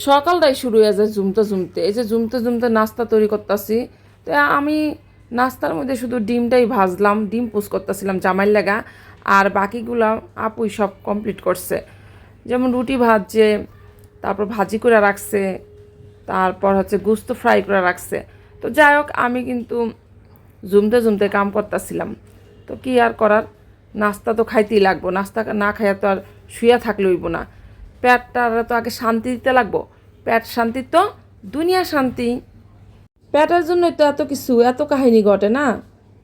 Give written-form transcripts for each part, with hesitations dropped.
সকালটাই শুরু হয়ে যায় জুমতে জুমতে, এই যে জুমতে জুমতে নাস্তা তৈরি করতেছি। তো আমি নাস্তার মধ্যে শুধু ডিমটাই ভাজলাম, ডিম পোচ করতেছিলাম জামাইয়ের লাগা, আর বাকিগুলো আপুই সব কমপ্লিট করছে। যেমন রুটি ভাজছে, তারপর ভাজি করে রাখছে, তারপর হচ্ছে গুস্ত ফ্রাই করে রাখছে। তো যাই হোক, আমি কিন্তু জুমতে জুমতে কাম করতেছিলাম। তো কি আর করার, নাস্তা তো খাইতেই লাগবো, নাস্তা না খাইয়া তো আর শুয়ে থাকলে হইব না। পেটটার তো আগে শান্তি দিতে লাগবো, পেট শান্তি তো দুনিয়া শান্তি। পেটের জন্যই তো এত কিছু, এত কাহিনী ঘটে না।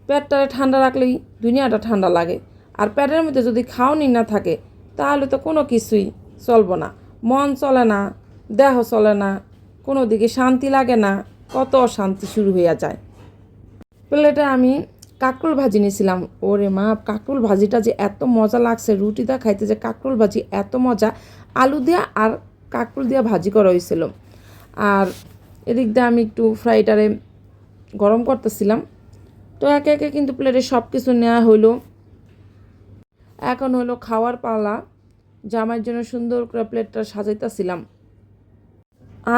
পেটটা ঠান্ডা রাখলেই দুনিয়াটা ঠান্ডা লাগে, আর পেটের মধ্যে যদি খাওয়ানি না থাকে তাহলে তো কোনো কিছুই চলবো না। মন চলে না, দেহ চলে না, কোনো দিকে শান্তি লাগে না, কত অশান্তি শুরু হইয়া যায়। প্লেটে আমি কাঁকরোল ভাজি নিয়েছিলাম। ওরে মা, কাঁকরোল ভাজিটা যে এত মজা লাগছে, রুটিটা খাইতে যে কাঁকরোল ভাজি এত মজা। আলু দিয়া আর কাঁকরোল দিয়া ভাজি করা হয়েছিল। আর এদিক দিয়ে আমি একটু ফ্রাইটারে গরম করতেছিলাম। তো একে একে কিন্তু প্লেটে সব কিছু নেওয়া হইলো। এখন হলো খাওয়ার পালা। জামাইয়ের জন্য সুন্দর করে প্লেটটা সাজাইতেছিলাম।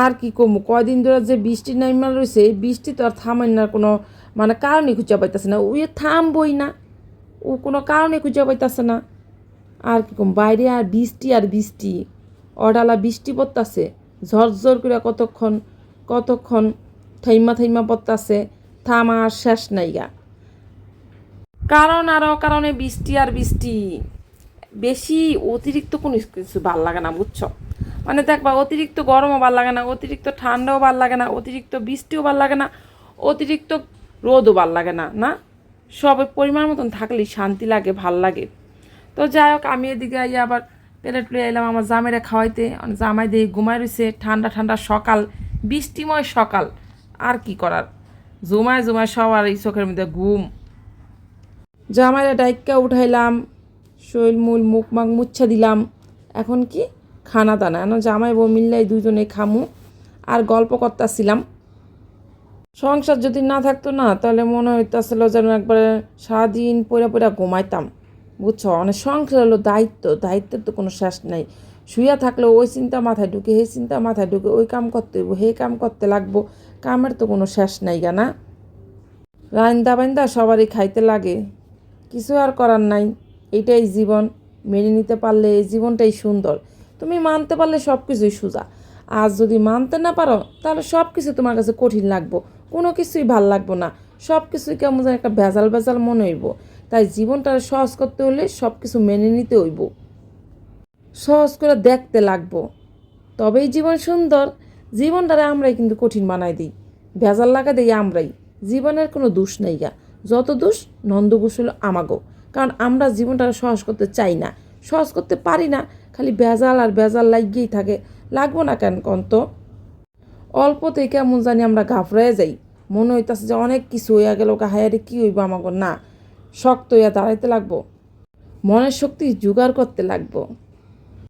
আর কি কমু, কয়দিন ধরে যে বৃষ্টি নাইমা রয়েছে, এই বৃষ্টি তো আর থামাই না, কোনো মানে কারণই খুঁজে পাইতেছে না। ওই থামবই না, ও কোনো কারণে খুঁজে পাইতেছে না। আর কি কম, বাইরে আর বৃষ্টি আর বৃষ্টি, অডালা বৃষ্টি পড়তেছে ঝরঝর করে, কতক্ষণ কতক্ষণ থাইমা থাইমা পড়তেছে, থামা আর শেষ নাইগা। কারণ আর অকারণে বৃষ্টি আর বৃষ্টি, বেশি অতিরিক্ত কোনো কিছু ভাল লাগে না, বুঝছো? মানে দেখবা, অতিরিক্ত গরমও ভাল লাগে না, অতিরিক্ত ঠান্ডাও ভাল লাগে না, অতিরিক্ত বৃষ্টিও ভাল লাগে না, অতিরিক্ত রোদও ভাল লাগে না, না সব পরিমাণ মতন থাকলেই শান্তি লাগে, ভাল লাগে। তো যাই হোক, আমি এদিকে আইয়া আবার প্লেট লয়ে এলাম আমার জামাইরা খাওয়াইতে। জামাই দিয়ে ঘুমাই রয়েছে, ঠান্ডা ঠান্ডা সকাল, বৃষ্টিময় সকাল। আর কি করার, জুমায় জুমায় সবার এই চোখের মধ্যে ঘুম। জামাইরা ডাইক্কা উঠাইলাম, শৈল মূল মুখ মাখ মুচ্ছা দিলাম। এখন কি খানা দানা, এখন জামাই বউ মিললাই দুজনে খামু আর গল্প করতেছিলাম। সংসার যদি না থাকতো না, তাহলে মনে হইতেছিল যেন একবারে সারাদিন পড়ে পড়ে ঘুমাইতাম, বুঝছো? মানে সংসার হলো দায়িত্ব, দায়িত্বের তো কোনো শেষ নাই। শুইয়া থাকলে ওই চিন্তা মাথায় ঢুকে, সেই চিন্তা মাথায় ঢুকে, ওই কাম করতে হইব, সেই কাম করতে লাগবো, কামের তো কোনো শেষ নাই না। রান্দা বান্দা সবারই খাইতে লাগে, কিছু আর করার নাই। এটাই জীবন, মেনে নিতে পারলে এই জীবনটাই সুন্দর। তুমি মানতে পারলে সব কিছুই সোজা। আর যদি মানতে না পারো, তাহলে সব কিছু তোমার কাছে কঠিন লাগবো, কোনো কিছুই ভাল লাগবো না, সব কিছুই কেমন যেন একটা ভেজাল ভেজাল মনে হইব। তাই জীবনটা সহজ করতে হলে সব কিছু মেনে নিতে হইব, সহজ করে দেখতে লাগবো, তবেই জীবন সুন্দর। জীবনটারে আমরাই কিন্তু কঠিন বানাই দিই, ভেজাল লাগা দিই আমরাই। জীবনের কোনো দোষ নেই গা, যত দোষ নন্দঘোষ হলো আমাগো। কারণ আমরা জীবনটা সহজ করতে চাই না, সহজ করতে পারি না, খালি ভেজাল আর ভেজাল লাগিয়েই থাকে। লাগবো না কেন কন তো? অল্পতেই কেমন জানি আমরা ঘাবড়ায় যাই, মনে হইতাছে যে অনেক কিছু হইয়া গেল, হায়ারে কী হইব আমাগো। না, শক্ত হইয়া দাঁড়াইতে লাগবো, মনের শক্তি জোগাড় করতে লাগবো।